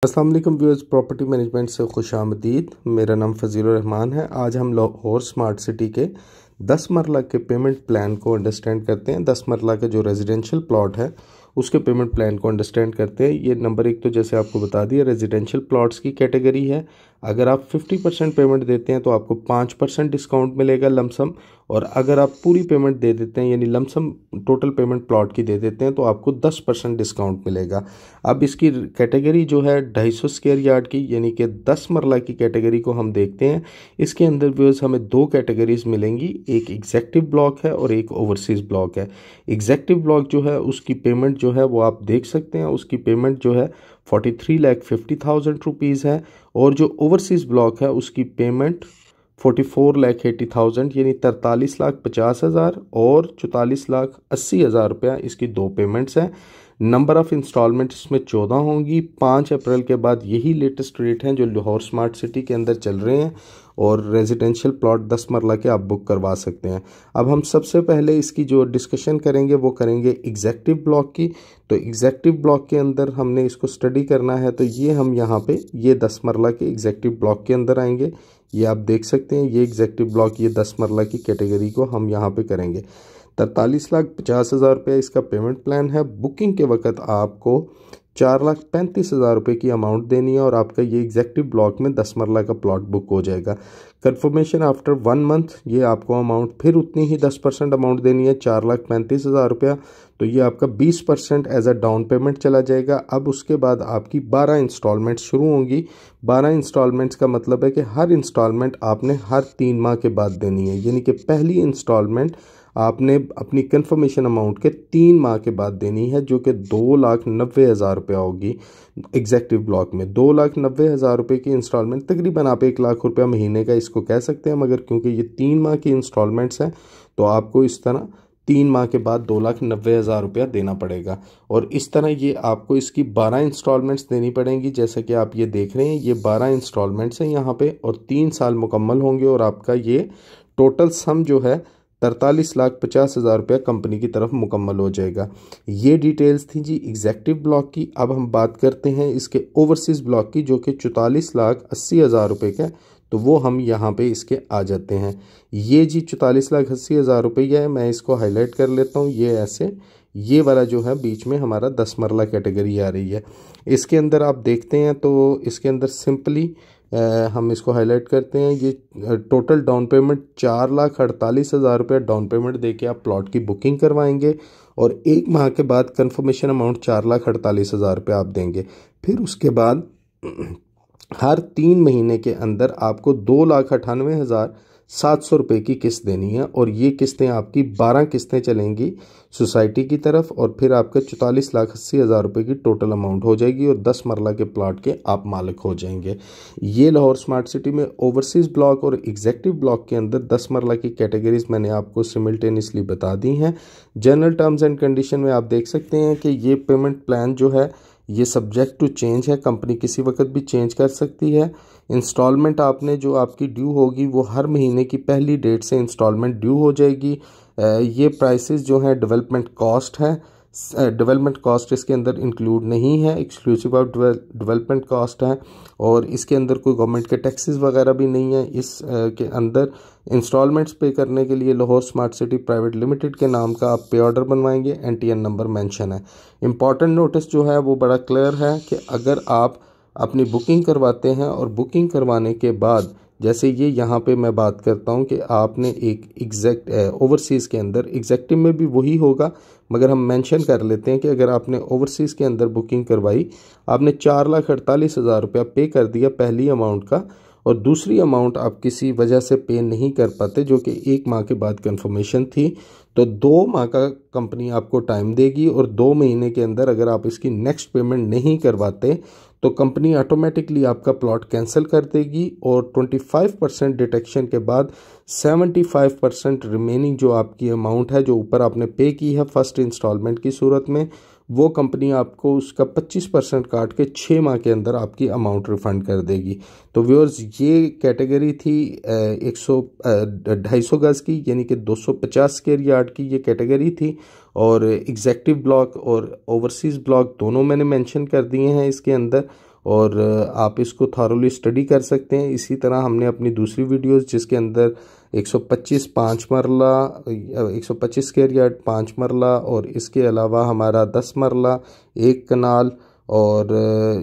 अस्सलाम वालेकुम viewers, property management से खुशामदीद। मेरा नाम फजीलुर रहमान है। आज हम लाहौर स्मार्ट सिटी के 10 मरला के पेमेंट प्लान को अंडरस्टैंड करते हैं। 10 मरला का जो रेजिडेंशियल प्लॉट है उसके पेमेंट प्लान को अंडरस्टैंड करते हैं। ये नंबर एक तो जैसे आपको बता दिया, रेजिडेंशियल प्लॉट्स की कैटेगरी है। अगर आप 50% पेमेंट देते हैं तो आपको 5% डिस्काउंट मिलेगा लमसम, और अगर आप पूरी पेमेंट दे देते हैं यानी लमसम टोटल पेमेंट प्लॉट की दे देते हैं तो आपको 10% डिस्काउंट मिलेगा। अब इसकी कैटेगरी जो है 250 स्क्वायर यार्ड की यानी कि 10 मरला की कैटेगरी को हम देखते हैं। इसके अंदर व्यूअर्स हमें दो कैटेगरीज मिलेंगी, एक एग्जेक्टिव ब्लॉक है और एक ओवरसीज ब्लॉक है। एग्जेक्टिव ब्लॉक जो है उसकी पेमेंट जो है वो आप देख सकते हैं, उसकी पेमेंट जो है 43,50,000 रुपीज़ है, और जो ओवरसीज ब्लॉक है उसकी पेमेंट 44,80,000 यानी 43,50,000 और 44,80,000 रुपया। इसकी दो पेमेंट्स हैं। नंबर ऑफ़ इंस्टॉलमेंट इसमें 14 होंगी। 5 अप्रैल के बाद यही लेटेस्ट रेट हैं जो लाहौर स्मार्ट सिटी के अंदर चल रहे हैं, और रेजिडेंशियल प्लॉट 10 मरला के आप बुक करवा सकते हैं। अब हम सबसे पहले इसकी जो डिस्कशन करेंगे वो करेंगे एग्जेक्टिव ब्लॉक की। तो एग्जेक्टिव ब्लॉक के अंदर हमने इसको स्टडी करना है, तो ये हम यहाँ पे ये 10 मरला के एग्जेक्टिव ब्लॉक के अंदर आएंगे। ये आप देख सकते हैं, ये एग्जेक्टिव ब्लॉक ये 10 मरला की कैटेगरी को हम यहाँ पे करेंगे। 43,50,000 रुपये इसका पेमेंट प्लान है। बुकिंग के वक्त आपको 4,35,000 रुपये की अमाउंट देनी है और आपका ये एग्जेक्टिव ब्लॉक में 10 मरला का प्लॉट बुक हो जाएगा। कंफर्मेशन आफ्टर 1 मंथ ये आपको अमाउंट फिर उतनी ही 10% अमाउंट देनी है, 4,35,000 रुपया। तो ये आपका 20% एज अ डाउन पेमेंट चला जाएगा। अब उसके बाद आपकी 12 इंस्टॉलमेंट शुरू होंगी। 12 इंस्टॉलमेंट्स का मतलब है कि हर इंस्टॉलमेंट आपने हर 3 माह के बाद देनी है, यानी कि पहली इंस्टॉलमेंट आपने अपनी कंफर्मेशन अमाउंट के 3 माह के बाद देनी है, जो कि 2,90,000 रुपया होगी। एग्जेक्टिव ब्लॉक में 2,90,000 रुपये की इंस्टॉलमेंट, तकरीबन आप 1,00,000 रुपया महीने का इसको कह सकते हैं, मगर क्योंकि ये 3 माह की इंस्टॉलमेंट्स हैं तो आपको इस तरह 3 माह के बाद 2,90,000 रुपया देना पड़ेगा। और इस तरह ये आपको इसकी 12 इंस्टॉलमेंट्स देनी पड़ेंगी। जैसे कि आप ये देख रहे हैं, ये 12 इंस्टॉलमेंट्स हैं यहाँ पे, और 3 साल मुकम्मल होंगे, और आपका ये टोटल सम जो है 43,50,000 रुपया कंपनी की तरफ मुकम्मल हो जाएगा। ये डिटेल्स थी जी एग्जेक्टिव ब्लॉक की। अब हम बात करते हैं इसके ओवरसीज़ ब्लॉक की, जो कि 44,80,000 रुपये का, तो वो हम यहाँ पे इसके आ जाते हैं। ये जी 44,80,000 रुपये है, मैं इसको हाईलाइट कर लेता हूँ। ये ऐसे ये वाला जो है बीच में हमारा 10 मरला कैटेगरी आ रही है। इसके अंदर आप देखते हैं तो इसके अंदर सिंपली हम इसको हाईलाइट करते हैं। ये टोटल डाउन पेमेंट 4,48,000 रुपये डाउन पेमेंट देके आप प्लॉट की बुकिंग करवाएंगे, और 1 माह के बाद कंफर्मेशन अमाउंट 4,48,000 रुपये आप देंगे। फिर उसके बाद हर 3 महीने के अंदर आपको 2,98,700 रुपये की किस्त देनी है, और ये किस्तें आपकी 12 किस्तें चलेंगी सोसाइटी की तरफ, और फिर आपका 44,80,000 रुपये की टोटल अमाउंट हो जाएगी, और 10 मरला के प्लॉट के आप मालिक हो जाएंगे। ये लाहौर स्मार्ट सिटी में ओवरसीज़ ब्लॉक और एग्जेक्टिव ब्लॉक के अंदर 10 मरला की कैटेगरीज मैंने आपको सिमिल्टेनियसली बता दी हैं। जनरल टर्म्स एंड कंडीशन में आप देख सकते हैं कि ये पेमेंट प्लान जो है ये सब्जेक्ट टू चेंज है, कंपनी किसी वक्त भी चेंज कर सकती है। इंस्टॉलमेंट आपने जो आपकी ड्यू होगी वो हर महीने की पहली डेट से इंस्टॉलमेंट ड्यू हो जाएगी। ये प्राइसेस जो हैं डेवलपमेंट कॉस्ट है, डेवलपमेंट कॉस्ट इसके अंदर इंक्लूड नहीं है, एक्सक्लूसिव ऑफ डेवलपमेंट कॉस्ट है, और इसके अंदर कोई गवर्नमेंट के टैक्सेस वगैरह भी नहीं है। इस के अंदर इंस्टॉलमेंट्स पे करने के लिए Lahore smart city private limited के नाम का आप पे ऑर्डर बनवाएंगे, NTN नंबर मेंशन है। इंपॉर्टेंट नोटिस जो है वो बड़ा क्लियर है कि अगर आप अपनी बुकिंग करवाते हैं और बुकिंग करवाने के बाद, जैसे ये यहाँ पे मैं बात करता हूँ कि आपने एक एग्जैक्ट ओवरसीज़ के अंदर, एग्जेक्टिव में भी वही होगा, मगर हम मेंशन कर लेते हैं कि अगर आपने ओवरसीज़ के अंदर बुकिंग करवाई, आपने 4,48,000 रुपया पे कर दिया पहली अमाउंट का, और दूसरी अमाउंट आप किसी वजह से पे नहीं कर पाते, जो कि 1 माह के बाद कंफर्मेशन थी, तो 2 माह का कंपनी आपको टाइम देगी, और 2 महीने के अंदर अगर आप इसकी नेक्स्ट पेमेंट नहीं करवाते तो कंपनी ऑटोमेटिकली आपका प्लॉट कैंसिल कर देगी, और 25% डिटेक्शन के बाद 75% रिमेनिंग जो आपकी अमाउंट है जो ऊपर आपने पे की है फर्स्ट इंस्टॉलमेंट की सूरत में, वो कंपनी आपको उसका 25% काट के 6 माह के अंदर आपकी अमाउंट रिफ़ंड कर देगी। तो व्यूअर्स ये कैटेगरी थी 250 गज़ की, यानी कि 250 स्क्वायर यार्ड की ये कैटेगरी थी, और एग्जेक्टिव ब्लॉक और ओवरसीज़ ब्लॉक दोनों मैंने मेंशन कर दिए हैं इसके अंदर। और आप इसको थॉरली स्टडी कर सकते हैं। इसी तरह हमने अपनी दूसरी वीडियोस जिसके अंदर 125 5 मरला, 125 स्क्वायर यार्ड 5 मरला और इसके अलावा हमारा 10 मरला 1 कनाल और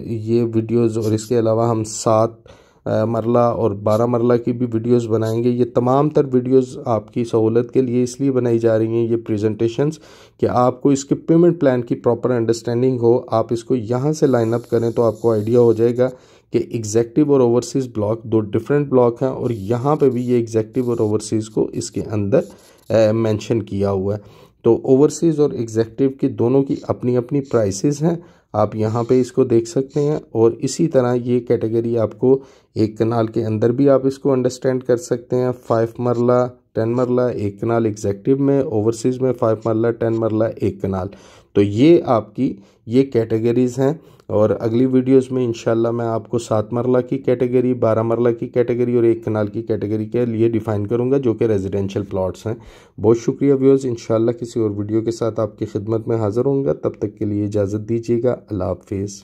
ये वीडियोस, और इसके अलावा हम 7 मरला और 12 मरला की भी वीडियोस बनाएंगे। ये तमाम तर वीडियोस आपकी सहूलत के लिए इसलिए बनाई जा रही हैं ये प्रेजेंटेशंस कि आपको इसके पेमेंट प्लान की प्रॉपर अंडरस्टैंडिंग हो। आप इसको यहाँ से लाइन अप करें तो आपको आइडिया हो जाएगा कि एग्जेक्टिव और ओवरसीज़ ब्लॉक दो डिफरेंट ब्लॉक हैं और यहाँ पे भी ये एग्जेक्टिव और ओवरसीज़ को इसके अंदर मेंशन किया हुआ है। तो ओवरसीज़ और एग्जेक्टिव की दोनों की अपनी अपनी प्राइसेस हैं, आप यहाँ पे इसको देख सकते हैं। और इसी तरह ये कैटेगरी आपको 1 कनाल के अंदर भी आप इसको अंडरस्टैंड कर सकते हैं। 5 मरला 10 मरला 1 कनाल एग्जेक्टिव में, ओवरसीज़ में 5 मरला 10 मरला 1 कनाल। तो ये आपकी ये कैटेगरीज़ हैं और अगली वीडियोस में इंशाल्लाह मैं आपको 7 मरला की कैटेगरी, 12 मरला की कैटेगरी और 1 कनाल की कैटेगरी के लिए डिफ़ाइन करूंगा जो कि रेजिडेंशियल प्लॉट्स हैं। बहुत शुक्रिया व्यूअर्स, इंशाल्लाह किसी और वीडियो के साथ आपकी खिदमत में हाज़िर होऊंगा। तब तक के लिए इजाज़त दीजिएगा। अल्लाह हाफिज़।